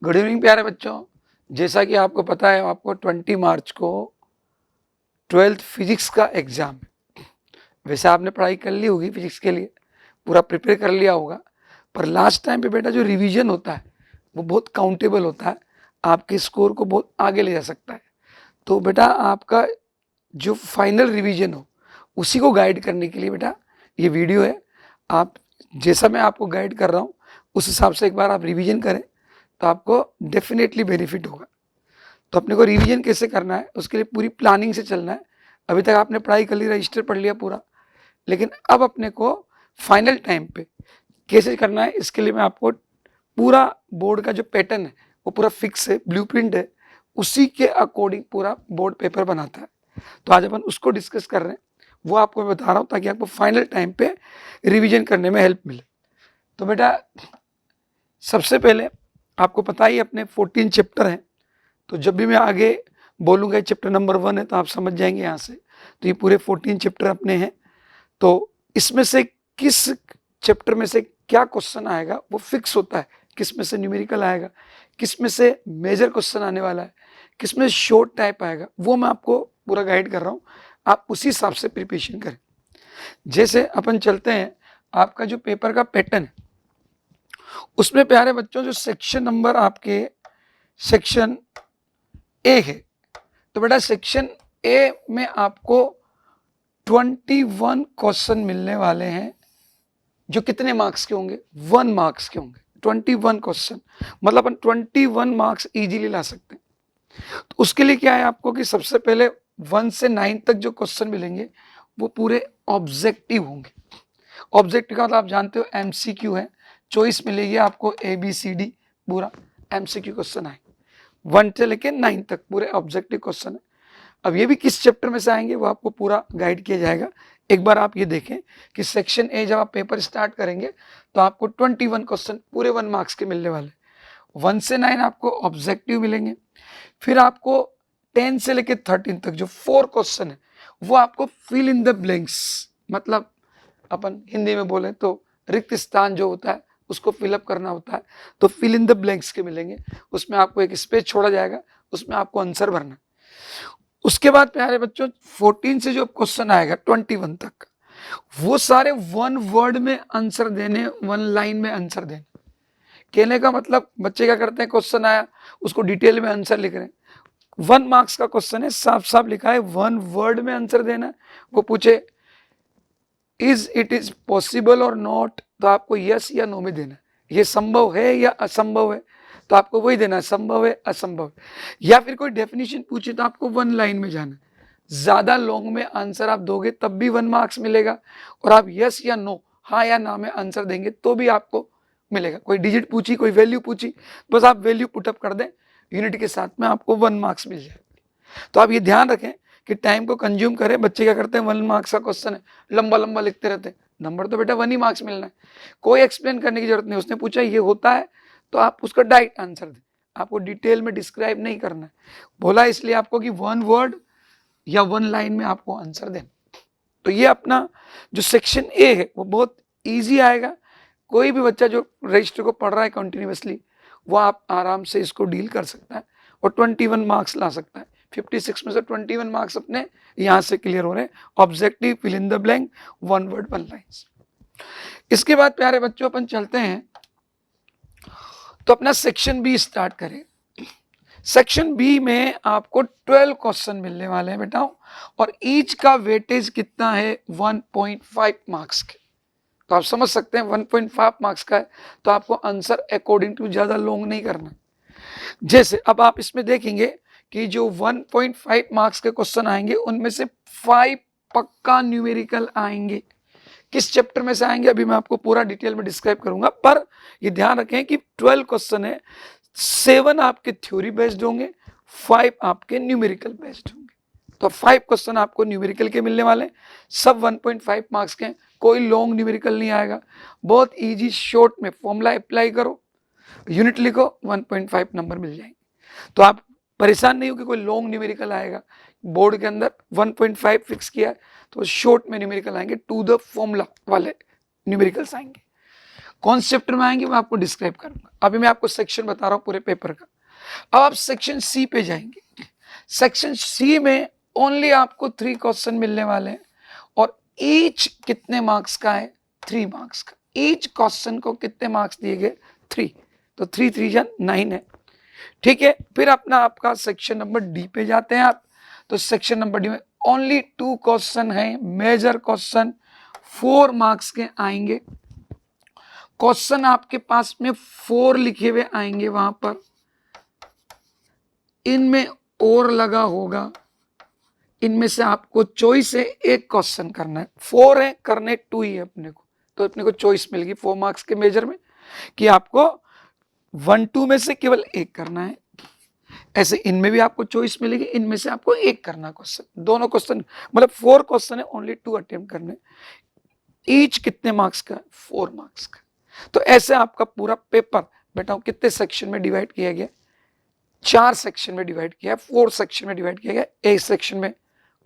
Good evening प्यारे बच्चों। जैसा कि आपको पता है, आपको 20 मार्च को 12th फिजिक्स का एग्ज़ाम है। वैसे आपने पढ़ाई कर ली होगी फिजिक्स के लिए, पूरा प्रिपेयर कर लिया होगा, पर लास्ट टाइम पे बेटा जो रिवीजन होता है वो बहुत काउंटेबल होता है, आपके स्कोर को बहुत आगे ले जा सकता है। तो बेटा आपका जो फाइनल रिवीजन हो उसी को गाइड करने के लिए बेटा ये वीडियो है। आप जैसा मैं आपको गाइड कर रहा हूँ उस हिसाब से एक बार आप रिवीजन करें तो आपको डेफिनेटली बेनिफिट होगा। तो अपने को रिवीजन कैसे करना है उसके लिए पूरी प्लानिंग से चलना है। अभी तक आपने पढ़ाई कर ली, रजिस्टर पढ़ लिया पूरा, लेकिन अब अपने को फाइनल टाइम पे कैसे करना है इसके लिए मैं आपको पूरा बोर्ड का जो पैटर्न है वो पूरा फिक्स है, ब्लूप्रिंट है, उसी के अकॉर्डिंग पूरा बोर्ड पेपर बनाता है। तो आज अपन उसको डिस्कस कर रहे हैं, वो आपको मैं बता रहा हूँ ताकि आपको फाइनल टाइम पे रिवीजन करने में हेल्प मिले। तो बेटा सबसे पहले आपको पता ही अपने 14 चैप्टर हैं, तो जब भी मैं आगे बोलूँगा चैप्टर नंबर 1 है तो आप समझ जाएंगे यहाँ से। तो ये पूरे 14 चैप्टर अपने हैं, तो इसमें से किस चैप्टर में से क्या क्वेश्चन आएगा वो फिक्स होता है, किस में से न्यूमेरिकल आएगा, किस में से मेजर क्वेश्चन आने वाला है, किस में शॉर्ट टाइप आएगा, वो मैं आपको पूरा गाइड कर रहा हूँ। आप उसी हिसाब से प्रिपरेशन करें। जैसे अपन चलते हैं, आपका जो पेपर का पैटर्न है उसमें प्यारे बच्चों जो सेक्शन नंबर आपके सेक्शन ए है, तो बेटा सेक्शन ए में आपको 21 क्वेश्चन मिलने वाले हैं, जो कितने मार्क्स के होंगे? 1 मार्क्स के होंगे। 21 क्वेश्चन मतलब अपन 21 मार्क्स इजीली ला सकते हैं। तो उसके लिए क्या है आपको कि सबसे पहले 1 से 9 तक जो क्वेश्चन मिलेंगे वो पूरे ऑब्जेक्टिव होंगे। ऑब्जेक्टिव का मतलब आप जानते हो एमसीक्यू है, चॉइस मिलेगी आपको ABCD, पूरा एमसीक्यू क्वेश्चन आए 1 से लेके 9 तक पूरे ऑब्जेक्टिव क्वेश्चन है। अब ये भी किस चैप्टर में से आएंगे वो आपको पूरा गाइड किया जाएगा। एक बार आप ये देखें कि सेक्शन ए जब आप पेपर स्टार्ट करेंगे तो आपको 21 क्वेश्चन पूरे 1 मार्क्स के मिलने वाले, 1 से 9 आपको ऑब्जेक्टिव मिलेंगे। फिर आपको 10 से लेके 13 तक जो 4 क्वेश्चन है वो आपको फिल इन द ब्लैंक्स, मतलब अपन हिंदी में बोले तो रिक्त स्थान जो होता है उसको फिलअप करना होता है, तो फिल इन द ब्लैंक्स के मिलेंगे। उसमें आपको एक स्पेस छोड़ा जाएगा, उसमें आपको आंसर भरना। उसके बाद प्यारे बच्चों 14 से जो क्वेश्चन आएगा 21 तक, वो सारे 1 वर्ड में आंसर देने, 1 लाइन में आंसर देने। कहने का मतलब बच्चे क्या करते हैं, क्वेश्चन आया उसको डिटेल में आंसर लिख रहे हैं। 1 मार्क्स का क्वेश्चन है, साफ साफ लिखा है 1 वर्ड में आंसर देना। वो पूछे इज इट इज पॉसिबल और नॉट, तो आपको यस या नो में देना। ये संभव है या असंभव है, तो आपको वही देना है, संभव है असंभव है। या फिर कोई डेफिनेशन पूछे तो आपको 1 लाइन में जाना। ज्यादा लॉन्ग में आंसर आप दोगे तब भी 1 मार्क्स मिलेगा, और आप यस या नो, हाँ या ना में आंसर देंगे तो भी आपको मिलेगा। कोई डिजिट पूछी, कोई वैल्यू पूछी, बस आप वैल्यू पुटअप कर दें, यूनिट के साथ में आपको 1 मार्क्स मिल जाए। तो आप ये ध्यान रखें कि टाइम को कंज्यूम करें। बच्चे क्या करते हैं, 1 मार्क्स का क्वेश्चन है, लंबा लंबा लिखते रहते हैं, नंबर तो बेटा 1 ही मार्क्स मिलना है, कोई एक्सप्लेन करने की जरूरत नहीं। उसने पूछा ये होता है तो आप उसका डायरेक्ट आंसर दें, आपको डिटेल में डिस्क्राइब नहीं करना है। बोला इसलिए आपको कि 1 वर्ड या 1 लाइन में आपको आंसर दें। तो ये अपना जो सेक्शन ए है वो बहुत ईजी आएगा। कोई भी बच्चा जो रजिस्टर को पढ़ रहा है कंटिन्यूसली वो आप आराम से इसको डील कर सकता है और 21 मार्क्स ला सकता है। 56 में से 21 मार्क्स अपने यहाँ से क्लियर हो रहे हैं। Objective, fill in the blank, 1 word 1 lines. इसके बाद प्यारे बच्चों अपन चलते हैं तो अपना सेक्शन बी स्टार्ट करें। सेक्शन बी में आपको 12 क्वेश्चन मिलने वाले हैं बेटा, और ईच का वेटेज कितना है, 1.5 मार्क्स के। तो आप समझ सकते हैं 1.5 मार्क्स का है तो आपको आंसर अकॉर्डिंग टू ज्यादा लॉन्ग नहीं करना। जैसे अब आप इसमें देखेंगे कि जो 1.5 मार्क्स के क्वेश्चन आएंगे उनमें से 5 पक्का न्यूमेरिकल आएंगे। किस चैप्टर में से आएंगे अभी मैं आपको पूरा डिटेल में डिस्क्राइब करूंगा, पर ये ध्यान रखें कि 12 क्वेश्चन है, 7 आपके थ्योरी बेस्ड होंगे, 5 आपके न्यूमेरिकल बेस्ड होंगे। तो 5 क्वेश्चन आपको न्यूमेरिकल के मिलने वाले, सब 1.5 मार्क्स के, कोई लॉन्ग न्यूमेरिकल नहीं आएगा। बहुत इजी शॉर्ट में फॉर्मूला अप्लाई करो, यूनिट लिखो, 1.5 नंबर मिल जाएंगे। तो आप परेशान नहीं हो कि कोई लॉन्ग न्यूमेरिकल आएगा। बोर्ड के अंदर 1.5 फिक्स किया है तो शॉर्ट में न्यूमेरिकल आएंगे, टू द फॉर्मूला वाले न्यूमेरिकल्स आएंगे। कौन से चैप्टर में आएंगे मैं आपको डिस्क्राइब करूंगा। अभी मैं आपको सेक्शन बता रहा हूं पूरे पेपर का। अब आप सेक्शन सी पे जाएंगे। सेक्शन सी में ओनली आपको 3 क्वेश्चन मिलने वाले हैं और ईच कितने मार्क्स का है? 3 मार्क्स का। ईच क्वेश्चन को कितने मार्क्स दिए गए? 3। तो 3 3 जा 9 है, ठीक है। फिर अपना आपका सेक्शन नंबर डी पे जाते हैं आप। तो सेक्शन नंबर डी में ओनली 2 क्वेश्चन है, मेजर क्वेश्चन 4 मार्क्स के आएंगे। क्वेश्चन आपके पास में 4 लिखे हुए आएंगे वहां पर, इनमें और लगा होगा, इनमें से आपको चॉइस है, एक क्वेश्चन करना है। 4 है, करने 2 ही है अपने को, तो अपने को चॉइस मिल गई 4 मार्क्स के मेजर में कि आपको 1 2 में से केवल एक करना है। ऐसे इनमें भी आपको चॉइस मिलेगी, इनमें से आपको एक करना क्वेश्चन। दोनों क्वेश्चन मतलब 4 क्वेश्चन है, ओनली 2 अटेम्प्ट करने। ईच कितने मार्क्स का? 4 मार्क्स का। तो ऐसे आपका पूरा पेपर बेटा कितने सेक्शन में डिवाइड किया गया? 4 सेक्शन में डिवाइड किया है, 4 सेक्शन में डिवाइड किया गया। एक सेक्शन में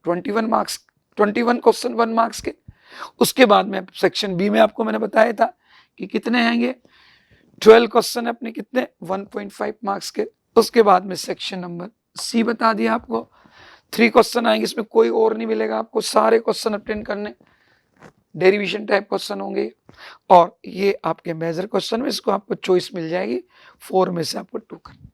21 मार्क्स, 21 क्वेश्चन 1 मार्क्स के। उसके बाद में सेक्शन बी में आपको मैंने बताया था कि कितने आएंगे, 12 क्वेश्चन अपने कितने 1.5 मार्क्स के। उसके बाद में सेक्शन नंबर सी बता दिया आपको, 3 क्वेश्चन आएंगे, इसमें कोई और नहीं मिलेगा आपको, सारे क्वेश्चन अटेंड करने, डेरिवेशन टाइप क्वेश्चन होंगे। और ये आपके मेजर क्वेश्चन में इसको आपको चॉइस मिल जाएगी, 4 में से आपको 2 करना।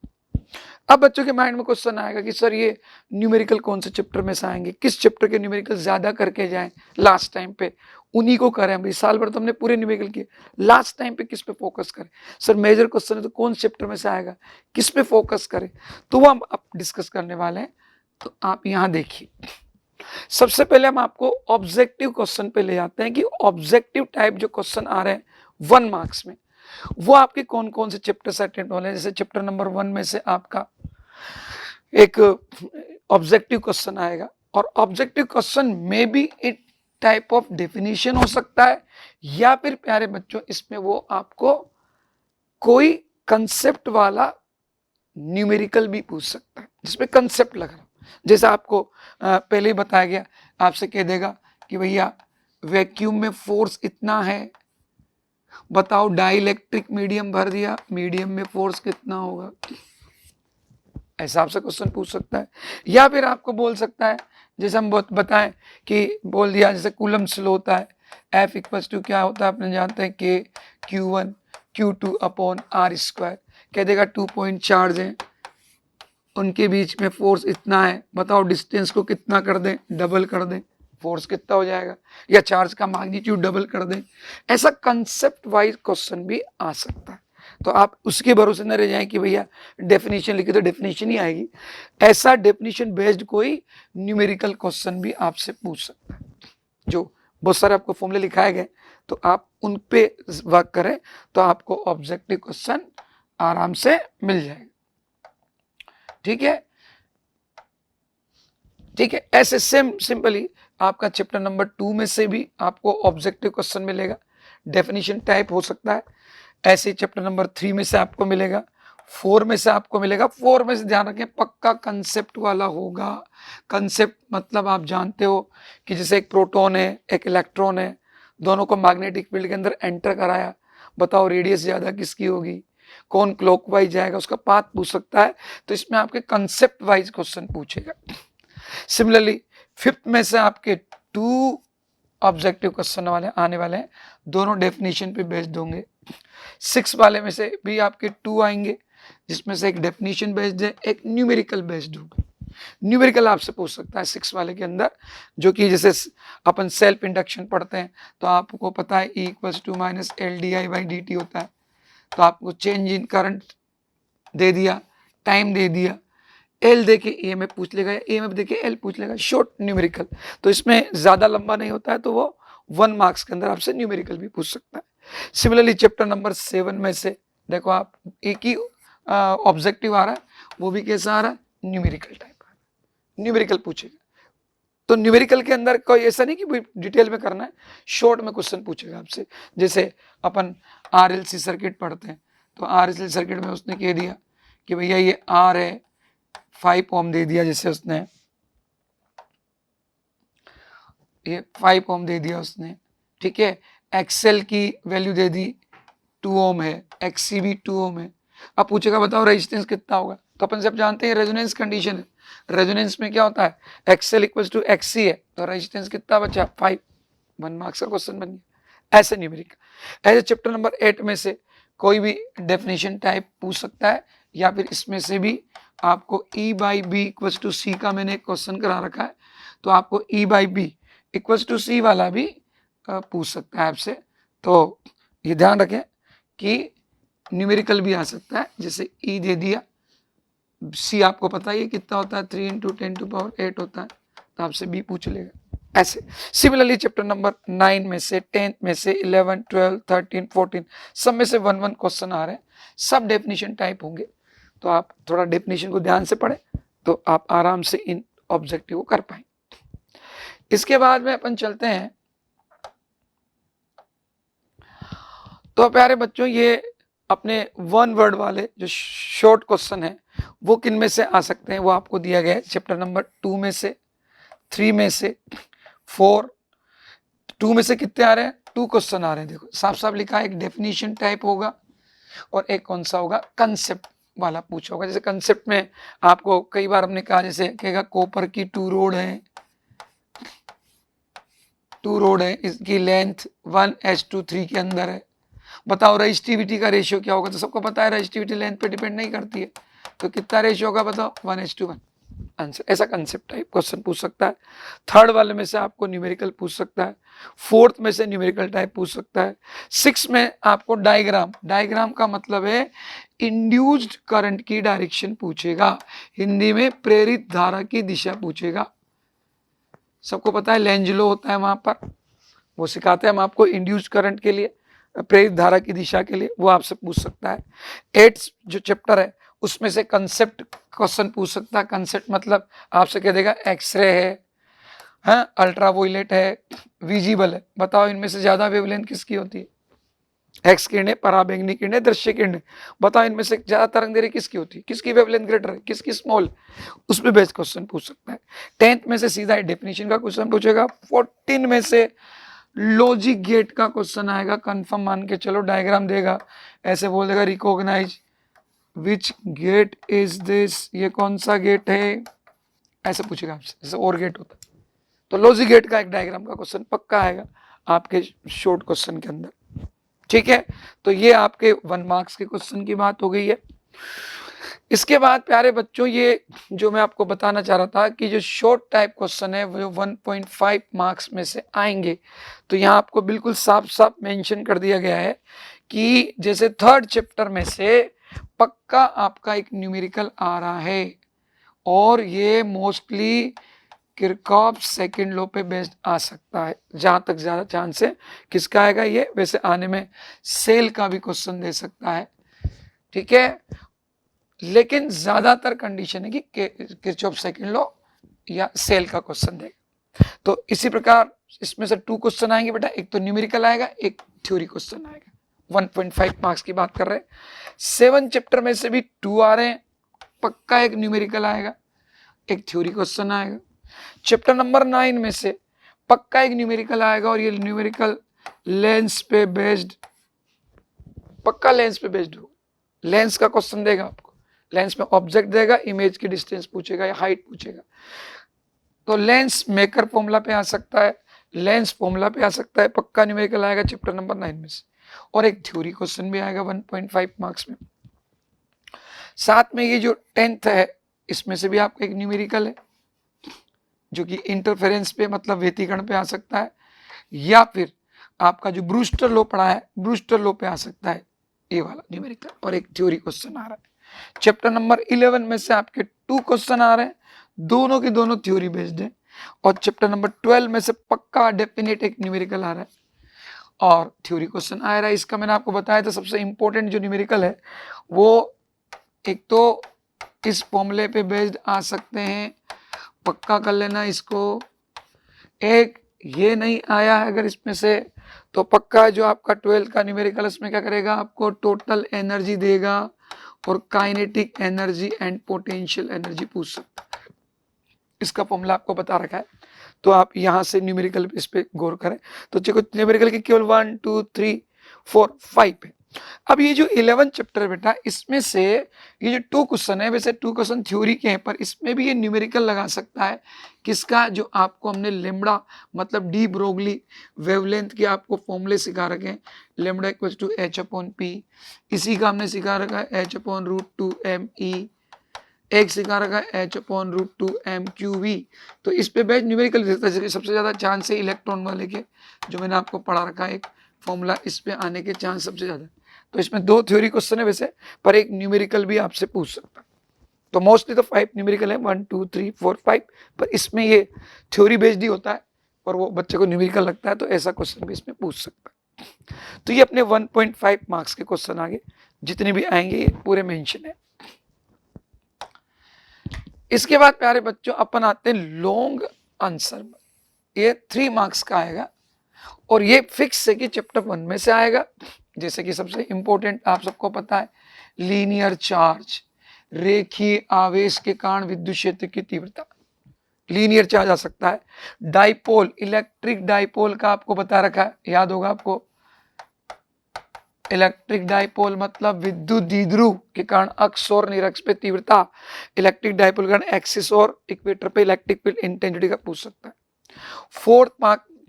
अब बच्चों के माइंड में क्वेश्चन आएगा कि सर ये न्यूमेरिकल कौन से चैप्टर में से आएंगे, किस चैप्टर के न्यूमेरिकल ज्यादा करके जाएं लास्ट टाइम पे, उन्हीं को करें। भाई साल भर तो हमने पूरे न्यूमेरिकल किए, लास्ट टाइम पे किस पे फोकस करें? सर मेजर क्वेश्चन है तो कौन चैप्टर में से आएगा, किस पे फोकस करें, तो वो हम अब डिस्कस करने वाले हैं। तो आप यहाँ देखिए, सबसे पहले हम आपको ऑब्जेक्टिव क्वेश्चन पे ले जाते हैं कि ऑब्जेक्टिव टाइप जो क्वेश्चन आ रहे हैं 1 मार्क्स में, वो आपके कौन कौन से चैप्टर से अटेम्प्ट होने हैं। जैसे चैप्टर नंबर 1 में से आपका एक ऑब्जेक्टिव क्वेश्चन आएगा, और ऑब्जेक्टिव क्वेश्चन में भी एक टाइप ऑफ डेफिनेशन हो सकता है, या फिर प्यारे बच्चों इसमें वो आपको कोई कंसेप्ट वाला न्यूमेरिकल भी पूछ सकता है जिसमें कंसेप्ट लग रहा है। जैसा आपको पहले ही बताया गया, आपसे कह देगा कि भैया वैक्यूम में फोर्स इतना है, बताओ डाइलेक्ट्रिक मीडियम भर दिया, मीडियम में फोर्स कितना होगा, ऐसा आपसे क्वेश्चन पूछ सकता है। या फिर आपको बोल सकता है, जैसे हम बताएं कि बोल दिया जैसे कूलम्ब्स लॉ होता है, F इक्वल्स टू क्या होता है अपने जानते हैं, K Q1 Q2 upon R²। कह देगा 2 पॉइंट चार्ज हैं, उनके बीच में फोर्स इतना है, बताओ डिस्टेंस को कितना कर दें, डबल कर दें, फोर्स कितना हो जाएगा, या चार्ज का मैग्नीट्यूड डबल कर दें। ऐसा कंसेप्ट वाइज क्वेश्चन भी आ सकता है। तो आप उसके भरोसे न रह जाएं कि भैया डेफिनेशन लिखी तो डेफिनेशन ही आएगी। ऐसा डेफिनेशन बेस्ड कोई न्यूमेरिकल क्वेश्चन भी आपसे पूछ सकता है, जो बहुत सारे आपको फॉर्मूले लिखाए गए, तो आप उन पे वर्क करें तो आपको ऑब्जेक्टिव क्वेश्चन आराम से मिल जाएगा। ठीक है, ठीक है। ऐसे सेम सिंपली आपका चैप्टर नंबर 2 में से भी आपको ऑब्जेक्टिव क्वेश्चन मिलेगा, डेफिनेशन टाइप हो सकता है। ऐसे चैप्टर नंबर 3 में से आपको मिलेगा, 4 में से आपको मिलेगा। 4 में से ध्यान रखें पक्का कंसेप्ट वाला होगा। कंसेप्ट मतलब आप जानते हो कि जैसे एक प्रोटॉन है एक इलेक्ट्रॉन है, दोनों को मैग्नेटिक फील्ड के अंदर एंटर कराया, बताओ रेडियस ज्यादा किसकी होगी, कौन क्लॉकवाइज जाएगा, उसका पाथ पूछ सकता है। तो इसमें आपके कंसेप्ट वाइज क्वेश्चन पूछेगा। सिमिलरली 5th में से आपके 2 ऑब्जेक्टिव क्वेश्चन वाले आने वाले हैं, दोनों डेफिनेशन पे बेस्ड होंगे। 6 वाले में से भी आपके 2 आएंगे, जिसमें से एक डेफिनेशन बेस्ड है, एक न्यूमेरिकल बेस्ड होगा। न्यूमेरिकल आपसे पूछ सकता है 6 वाले के अंदर, जो कि जैसे अपन सेल्फ इंडक्शन पढ़ते हैं तो आपको पता है E equals to minus LdI/dt होता है। तो आपको चेंज इन करंट दे दिया, टाइम दे दिया, एल देके EMF पूछ लेगा, EMF देके एल पूछ लेगा, शॉर्ट न्यूमेरिकल। तो इसमें ज्यादा लंबा नहीं होता है, तो वो 1 मार्क्स के अंदर आपसे न्यूमेरिकल भी पूछ सकता है। सिमिलरली चैप्टर नंबर 7 में से देखो आप एक ही ऑब्जेक्टिव आ रहा है, वो भी कैसा आ रहा है, न्यूमेरिकल टाइप आ रहा है, न्यूमेरिकल पूछेगा। तो न्यूमेरिकल के अंदर कोई ऐसा नहीं कि डिटेल में करना है, शॉर्ट में क्वेश्चन पूछेगा आपसे। जैसे अपन RLC सर्किट पढ़ते हैं, तो RLC सर्किट में उसने कह दिया कि भैया ये R है, 5 ओम दे दिया, जैसे उसने ये 5 ओम दे दिया उसने, ठीक है। एक्सेल की वैल्यू दे दी 2 ओम है, XC भी 2 ओम है। अब पूछेगा बताओ रेजिस्टेंस कितना होगा, तो अपन सब जानते हैं रेजोनेंस कंडीशन है, रेजोनेंस में क्या होता है XL इक्वल टू XC है, तो रेजिस्टेंस कितना बचा 5, 1 मार्क्स का क्वेश्चन बन गया। ऐसे न्यूमेरिकल। ऐसे चैप्टर नंबर 8 में से कोई भी डेफिनेशन टाइप पूछ सकता है, या फिर इसमें से भी आपको E by B equal to सी का मैंने क्वेश्चन करा रखा है, तो आपको E by B equal to सी वाला भी पूछ सकता है आपसे। तो ये ध्यान रखें कि न्यूमेरिकल भी आ सकता है, जैसे E दे दिया, C आपको पता ही है कितना होता है 3 × 10⁸ होता है, तो आपसे B पूछ लेगा। ऐसे सिमिलरली चैप्टर नंबर 9 में से 10 में से 11 12 13 14 सब में से 1 क्वेश्चन आ रहे हैं, सब डेफिनेशन टाइप होंगे, तो आप थोड़ा डेफिनेशन को ध्यान से पढ़ें तो आप आराम से इन ऑब्जेक्टिव को कर पाएंगे। इसके बाद में अपन चलते हैं, तो प्यारे बच्चों ये अपने 1 वर्ड वाले जो शॉर्ट क्वेश्चन है वो किन में से आ सकते हैं, वो आपको दिया गया है चैप्टर नंबर 2 में से, 3 में से, 4, 2 में से कितने आ रहे हैं 2 क्वेश्चन आ रहे हैं। देखो साफ साफ लिखा है, एक डेफिनेशन टाइप होगा और एक कौन सा होगा कंसेप्ट वाला पूछा होगा। जैसे कंसेप्ट में आपको कई बार हमने कहा, जैसे कहेगा कॉपर की 2 रोड है, 2 रोड है, इसकी लेंथ 1:3 के अंदर है, बताओ रजिस्टिविटी का रेशियो क्या होगा, तो सबको पता है रजिस्टिविटी लेंथ पे डिपेंड नहीं करती है, तो कितना रेशियो होगा बताओ 1:1 आंसर। ऐसा कंसेप्ट टाइप क्वेश्चन पूछ सकता है। 3rd वाले में से आपको न्यूमेरिकल पूछ सकता है, 4th में से न्यूमेरिकल टाइप पूछ सकता है, 6 में आपको डायग्राम, डायग्राम का मतलब है इंड्यूस्ड करंट की डायरेक्शन पूछेगा, हिंदी में प्रेरित धारा की दिशा पूछेगा। सबको पता है लेंज लॉ होता है, वहां पर वो सिखाते हैं हम आपको इंड्यूस्ड करंट के लिए, प्रेरित धारा की दिशा के लिए, वो आपसे पूछ सकता है। 8th जो चैप्टर है उसमें से कंसेप्ट क्वेश्चन पूछ सकता है। कंसेप्ट मतलब आपसे कह देगा एक्सरे है, हाँ अल्ट्रावायलेट है, विजिबल है, बताओ इनमें से ज्यादा वेवलेंथ किसकी होती है, एक्स किरणें, पराबैंगनी किरणें, दृश्य किरणें, बताओ इनमें से ज्यादा तरंग दैर्घ्य किसकी होती है, किसकी वेवलेंथ ग्रेटर है, किसकी स्मॉल, उस पर बेस्ड क्वेश्चन पूछ सकता है। 10th में से सीधा डेफिनेशन का क्वेश्चन पूछेगा। 14 में से लॉजिक गेट का क्वेश्चन आएगा, कंफर्म मान के चलो, डायग्राम देगा, ऐसे बोल देगा recognise which gate is this, ये कौन सा गेट है, ऐसे पूछेगा आपसे, जैसे और गेट होता है, तो लॉजिक गेट का एक डायग्राम का क्वेश्चन पक्का आएगा आपके शॉर्ट क्वेश्चन के अंदर। ठीक है, तो ये आपके 1 मार्क्स के क्वेश्चन की बात हो गई है। इसके बाद प्यारे बच्चों ये जो मैं आपको बताना चाह रहा था कि जो शॉर्ट टाइप क्वेश्चन है वो 1.5 मार्क्स में से आएंगे, तो यहाँ आपको बिल्कुल साफ साफ मेंशन कर दिया गया है कि जैसे 3rd चैप्टर में से पक्का आपका एक न्यूमेरिकल आ रहा है, और ये मोस्टली किरचॉफ सेकंड लॉ पे बेस्ड आ सकता है, जहां तक ज्यादा चांस है किसका आएगा ये, वैसे आने में सेल का भी क्वेश्चन दे सकता है। ठीक है, लेकिन ज्यादातर कंडीशन है कि किरचॉफ सेकंड लॉ या सेल का क्वेश्चन देगा। तो इसी प्रकार इसमें से 2 क्वेश्चन आएंगे बेटा, एक तो न्यूमेरिकल आएगा, एक थ्योरी क्वेश्चन आएगा। 1.5 मार्क्स की बात कर रहे हैं। 7 चैप्टर में से भी 2 आ रहे हैं, पक्का एक न्यूमेरिकल आएगा, एक थ्योरी क्वेश्चन आएगा। चैप्टर नंबर 9 में से पक्का एक न्यूमेरिकल आएगा, और ये न्यूमेरिकल लेंस पे बेस्ड, पक्का लेंस पे बेस्ड हो, लेंस का क्वेश्चन देगा आपको, लेंस में ऑब्जेक्ट देगा, इमेज की डिस्टेंस पूछेगा या हाइट पूछेगा, तो लेंस मेकर फॉर्मूला पे आ सकता है, लेंस फॉर्मूला पे आ सकता है, पक्का न्यूमेरिकल आएगा चैप्टर नंबर 9 में से, और एक थ्योरी क्वेश्चन भी आएगा 1.5 मार्क्स में। साथ में ये जो 10th है इसमें से भी आपका एक न्यूमेरिकल है, जो कि इंटरफेरेंस पे मतलब व्यतिकरण पे आ सकता है, या फिर आपका जो ब्रूस्टर लॉ पढ़ा है ब्रूस्टर लॉ पे आ सकता है, ये वाला न्यूमेरिकल, और एक थ्योरी क्वेश्चन आ रहा है। चैप्टर नंबर 11 में से आपके 2 क्वेश्चन आ रहे हैं, दोनों के दोनों थ्योरी बेस्ड है, और चैप्टर नंबर 12 में से पक्का डेफिनेट एक न्यूमेरिकल आ रहा है और थ्योरी क्वेश्चन आ रहा है। इसका मैंने आपको बताया था सबसे इंपॉर्टेंट जो न्यूमेरिकल है वो एक तो इस फॉर्मूले पे बेस्ड आ सकते हैं, पक्का कर लेना इसको। एक ये नहीं आया है अगर इसमें से, तो पक्का जो आपका 12 का न्यूमेरिकल इसमें क्या करेगा, आपको टोटल एनर्जी देगा और kinetic energy and potential energy पूछ सकता है। इसका फॉर्मूला आपको बता रखा है, तो आप यहां से न्यूमेरिकल इस पे गौर करें। तो देखो न्यूमेरिकल की केवल 1 2 3 4 5 है, अब ये जो 11 चैप्टर बेटा, इसमें से ये जो 2 क्वेश्चन है, वैसे 2 क्वेश्चन थ्योरी के हैं, पर इसमें भी ये न्यूमेरिकल लगा सकता है। किसका? जो आपको हमने लेम्बडा मतलब डी ब्रोगली वेवलेंथ के आपको फॉर्मूले सिखा रखे हैं, लेम्बडा इक्वल टू h/p। इसी का हमने सिखा रखा है h/√2m/e, एक सिखा रखा है h/√2m/qv। तो इस पे बेस्ड न्यूमेरिकल सबसे ज़्यादा चांस है इलेक्ट्रॉन वाले के, जो मैंने आपको पढ़ा रखा है एक फॉर्मूला, इस पे आने के चांस सबसे ज़्यादा। तो इसमें 2 थ्योरी क्वेश्चन है वैसे, पर एक न्यूमेरिकल भी आपसे पूछ सकता है। तो मोस्टली तो 5 न्यूमेरिकल है, 1 2 3 4 5, पर इसमें ये थ्योरी बेस्ड ही होता है और वो बच्चे को न्यूमेरिकल लगता है, तो ऐसा क्वेश्चन भी इसमें पूछ सकता है। तो ये अपने 1.5 मार्क्स के क्वेश्चन आगे जितने भी आएंगे ये पूरे मेंशन है। इसके बाद प्यारे बच्चों अपन आते हैं लॉन्ग आंसर। ये 3 मार्क्स का आएगा और ये फिक्स है कि चैप्टर 1 में से आएगा। जैसे कि सबसे इंपॉर्टेंट आप सबको पता है, लीनियर चार्ज, रेखीय आवेश के कारण विद्युत क्षेत्र की तीव्रता, लीनियर चार्ज आ सकता है। डाइपोल, इलेक्ट्रिक डाइपोल का आपको बता रखा है, याद होगा आपको। इलेक्ट्रिक डाइपोल मतलब विद्युत द्विध्रुव के कारण अक्ष और निरक्ष पे तीव्रता, इलेक्ट्रिक डाइपोल के कारण एक्सिस और इक्वेटर पे इलेक्ट्रिक फील्ड इंटेंसिटी का पूछ सकता है।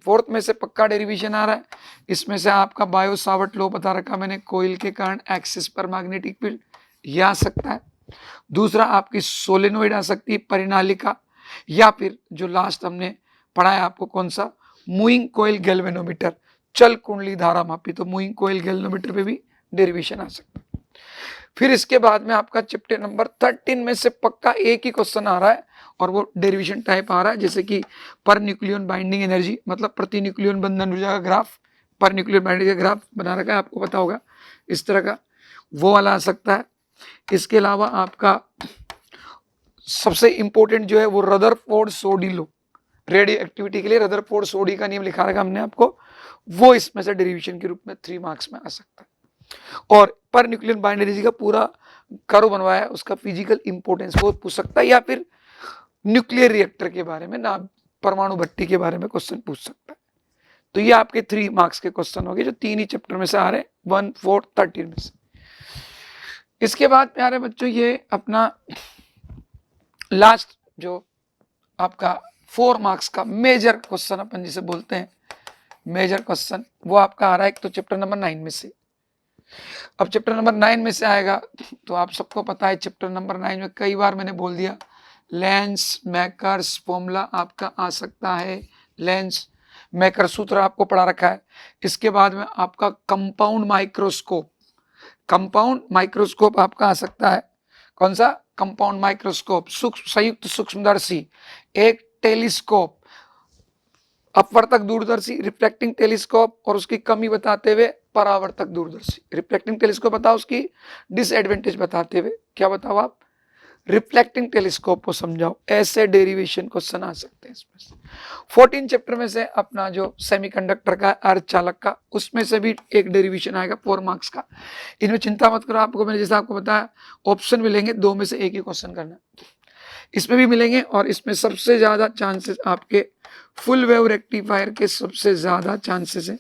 फोर्थ में से पक्का डेरिवेशन आ रहा है, इसमें से आपका बायो सावर्ट लॉ बता रखा मैंने, कोइल के कारण एक्सिस पर मैग्नेटिक फील्ड, ये आ सकता है। दूसरा आपकी सोलेनोइड आ सकती है, परिनालिका, या फिर जो लास्ट हमने पढ़ा है आपको कौन सा, मूविंग कोइल गैल्वेनोमीटर, चल कुंडली धारा मापी, तो मूविंग कोइल गैल्वेनोमीटर पे भी डेरिवेशन आ सकता है। फिर इसके बाद में आपका चैप्टर नंबर 13 में से पक्का एक ही क्वेश्चन आ रहा है और वो डेरिवेशन टाइप आ रहा है, जैसे कि पर न्यूक्लियन बाइंडिंग एनर्जी मतलब प्रति न्यूक्लियन बंधन ऊर्जा का ग्राफ, पर न्यूक्लियन बाइंडिंग का ग्राफ बना रखा है, आपको पता होगा इस तरह का, वो वाला आ सकता है। इसके अलावा आपका सबसे इंपॉर्टेंट जो है वो रदरफोर्ड सोडी लो, रेडियो एक्टिविटी के लिए रदरफोर्ड सोडी का नियम लिखा रखा हमने आपको, वो इसमें से डेरिवेशन के रूप में 3 मार्क्स में आ सकता है। और पर न्यूक्लियन बाइंड एनर्जी का पूरा कर्व बनवाया है, उसका फिजिकल इंपोर्टेंस वो पूछ सकता है, या फिर न्यूक्लियर रिएक्टर के बारे में ना, परमाणु भट्टी के बारे में क्वेश्चन पूछ सकता है। तो ये आपके 3 मार्क्स के क्वेश्चन हो गए जो 3 ही चैप्टर में से आ रहे हैं, 1 4 13 में से। इसके बाद प्यारे बच्चों ये अपना लास्ट जो आपका 4 मार्क्स का मेजर क्वेश्चन अपन जिसे बोलते हैं मेजर क्वेश्चन, वो आपका आ रहा है एक तो चैप्टर नंबर 9 में से। अब चैप्टर नंबर 9 में से आएगा तो आप सबको पता है चैप्टर नंबर 9 में कई बार मैंने बोल दिया, लेंस मेकर्स फॉर्मूला आपका आ सकता है, लेंस मेकर सूत्र आपको पढ़ा रखा है। इसके बाद में आपका कंपाउंड माइक्रोस्कोप, कंपाउंड माइक्रोस्कोप आपका आ सकता है, कौन सा, कंपाउंड माइक्रोस्कोप, संयुक्त सूक्ष्मदर्शी, एक टेलीस्कोप, अपवर्तक दूरदर्शी रिफ्लेक्टिंग टेलीस्कोप, और उसकी कमी बताते हुए परावर्तक दूरदर्शी। रिफ्लेक्टिंग टेलीस्कोप बताओ, उसकी डिसएडवांटेज बताते हुए क्या बताओ आप, रिफ्लेक्टिंग टेलीस्कोप को समझाओ। ऐसे डेरिवेशन क्वेश्चन आ सकते हैं इसमें से। 14 चैप्टर में से अपना जो सेमीकंडक्टर का अर्धचालक का, उसमें से भी एक डेरिवेशन आएगा 4 मार्क्स का। इनमें चिंता मत करो, आपको मैंने जैसा आपको बताया ऑप्शन मिलेंगे, 2 में से एक ही क्वेश्चन करना, इसमें भी मिलेंगे। और इसमें सबसे ज्यादा चांसेस आपके फुल वेव रेक्टिफायर के सबसे ज्यादा चांसेस है,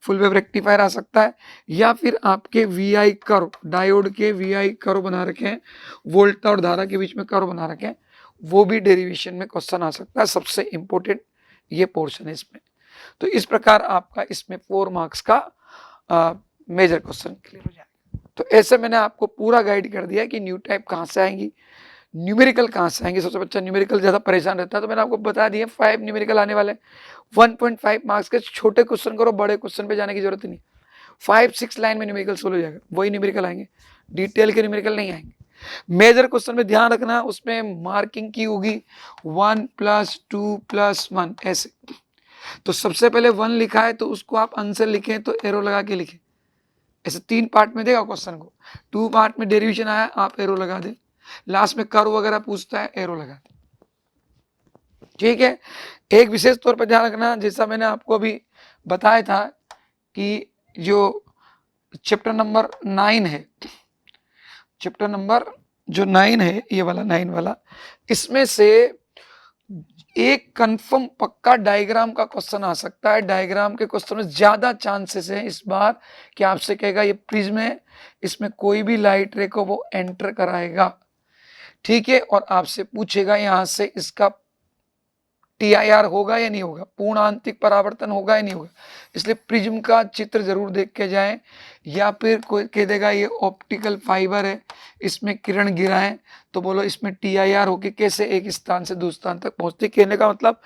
फुल वेव रेक्टिफायर आ सकता है, या फिर आपके वीआई कर्व, डायोड के वीआई कर्व बना रखे हैं, वोल्टा और धारा के बीच में कर्व बना रखे हैं, वो भी डेरिवेशन में क्वेश्चन आ सकता है। सबसे इंपॉर्टेंट ये पोर्शन है इसमें। तो इस प्रकार आपका इसमें 4 मार्क्स का मेजर क्वेश्चन क्लियर हो जाएगा। तो ऐसे मैंने आपको पूरा गाइड कर दिया कि न्यू टाइप कहाँ से आएंगी, न्यूमेरिकल कहाँ से आएंगे। सबसे बच्चा न्यूमेरिकल ज़्यादा परेशान रहता है, तो मैंने आपको बता दिया 5 न्यूमेरिकल आने वाले, 1.5 मार्क्स के छोटे क्वेश्चन करो, बड़े क्वेश्चन पे जाने की जरूरत नहीं। 5-6 लाइन में न्यूमेरिकल सोल्व हो जाएगा, वही न्यूमेरिकल आएंगे, डिटेल के न्यूमेरिकल नहीं आएंगे। मेजर क्वेश्चन में ध्यान रखना, उसमें मार्किंग की होगी 1 + 2 + 1 ऐसे। तो सबसे पहले 1 लिखा है तो उसको आप आंसर लिखें तो एरो लगा के लिखें, ऐसे 3 पार्ट में देगा क्वेश्चन को। 2 पार्ट में डेरिवेशन आया, आप एरो लगा दें, लास्ट में कर्व वगैरह पूछता है, एरो लगा दें, ठीक है। एक विशेष तौर पर ध्यान रखना, जैसा मैंने आपको अभी बताया था कि जो चैप्टर नंबर 9 है, चैप्टर नंबर जो 9 है, ये वाला 9 वाला, इसमें से एक कंफर्म पक्का डायग्राम का क्वेश्चन आ सकता है। डायग्राम के क्वेश्चन में ज्यादा चांसेस है इस बार कि आपसे कहेगा ये प्रिज्म है, इसमें कोई भी लाइट रे को वो एंटर कराएगा, ठीक है, और आपसे पूछेगा यहां से इसका TIR होगा या नहीं होगा, पूर्ण आंतरिक परावर्तन होगा या नहीं होगा। इसलिए प्रिज्म का चित्र जरूर देख के जाएं। या फिर कोई कह देगा ये ऑप्टिकल फाइबर है, इसमें किरण गिराएं, तो बोलो इसमें TIR होके कैसे एक स्थान से दूसरे स्थान तक पहुंचती। कहने का मतलब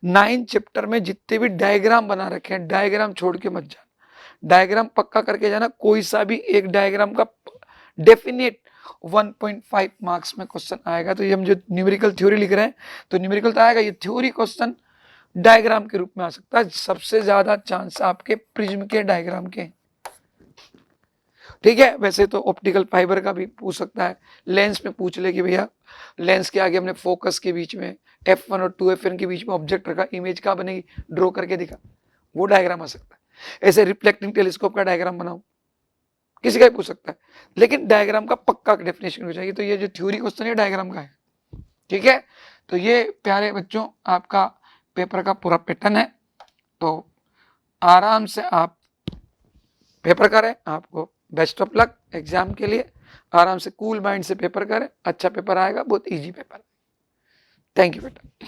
9 चैप्टर में जितने भी डायग्राम बना रखे हैं, डायग्राम छोड़ के मत जाना, डायग्राम पक्का करके जाना। कोई सा भी एक डायग्राम का डेफिनेट 1.5 मार्क्स में क्वेश्चन आएगा। तो ये हम जो न्यूमेरिकल थ्योरी लिख रहे हैं, तो न्यूमेरिकल तो आएगा, ये थ्योरी क्वेश्चन डायग्राम के रूप में आ सकता है। सबसे ज्यादा चांस आपके प्रिज्म के डायग्राम के, ठीक है। वैसे तो ऑप्टिकल फाइबर का भी पूछ सकता है, लेंस में पूछ ले कि भैया लेंस के आगे हमने फोकस के बीच में F1 और 2FN के बीच में ऑब्जेक्ट रखा, इमेज कहाँ बनेगी, ड्रॉ करके दिखा, वो डायग्राम आ सकता है। ऐसे रिफ्लेक्टिंग टेलीस्कोप का डायग्राम बनाओ, किसी का भी पूछ सकता है, लेकिन डायग्राम का पक्का डेफिनेशन हो जाएगी। तो ये जो थ्योरी क्वेश्चन है डायग्राम का है, ठीक है। तो ये प्यारे बच्चों आपका पेपर का पूरा पैटर्न है। तो आराम से आप पेपर करें, आपको बेस्ट ऑफ लक एग्जाम के लिए। आराम से कूल माइंड से पेपर करें, अच्छा पेपर आएगा, बहुत इजी पेपर। थैंक यू बेटा।